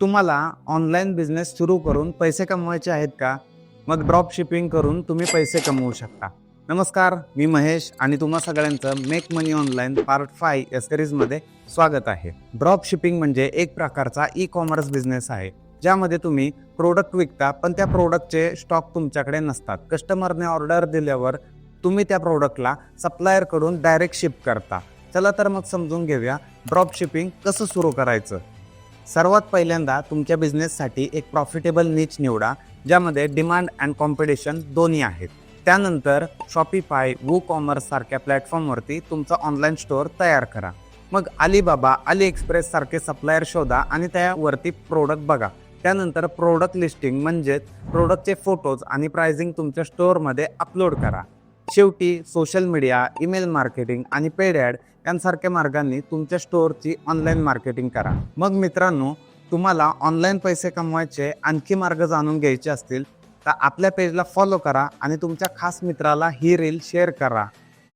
तुम्हाला online business सुरू करून पैसे कमवायचे आहेत का? मग ड्रॉप शिपिंग करून तुम्ही पैसे कमवू शकता. नमस्कार, मी महेश आणि तुम्हा सगळ्यांचं मेक मनी ऑनलाईन पार्ट 5 या सिरीजमध्ये स्वागत आहे. ड्रॉप शिपिंग म्हणजे एक प्रकारचा ई कॉमर्स बिझनेस आहे, ज्यामध्ये तुम्ही प्रोडक्ट विकता, पण त्या प्रोडक्टचे स्टॉक तुमच्याकडे नसतात. कस्टमरने ऑर्डर दिल्यावर तुम्ही त्या प्रोडक्टला सप्लायरकडून डायरेक्ट शिप करता. चला तर मग समजून घेऊया ड्रॉप शिपिंग कसं सुरू करायचं. सर्वात पहिल्यांदा तुमच्या बिझनेससाठी एक प्रॉफिटेबल नीच निवडा, ज्यामध्ये डिमांड अँड कॉम्पिटिशन दोन्ही आहेत. त्यानंतर शॉपिफाय, वूकॉमर्स सारख्या प्लॅटफॉर्मवरती तुमचा ऑनलाईन स्टोअर तयार करा. मग अलीबाबा, अलीएक्सप्रेस सारखे सप्लायर शोधा आणि त्यावरती प्रोडक्ट बघा. त्यानंतर प्रोडक्ट लिस्टिंग म्हणजेच प्रोडक्टचे फोटोज आणि प्राइसिंग तुमच्या स्टोअरमध्ये अपलोड करा. शेवटी सोशल मीडिया, ईमेल मार्केटिंग आणि पेड ॲड यांसारख्या मार्गांनी तुमच्या स्टोअरची ऑनलाईन मार्केटिंग करा. मग मित्रांनो, तुम्हाला ऑनलाईन पैसे कमवायचे आणखी मार्ग जाणून घ्यायचे असतील तर आपल्या पेजला फॉलो करा आणि तुमच्या खास मित्राला ही रील शेअर करा.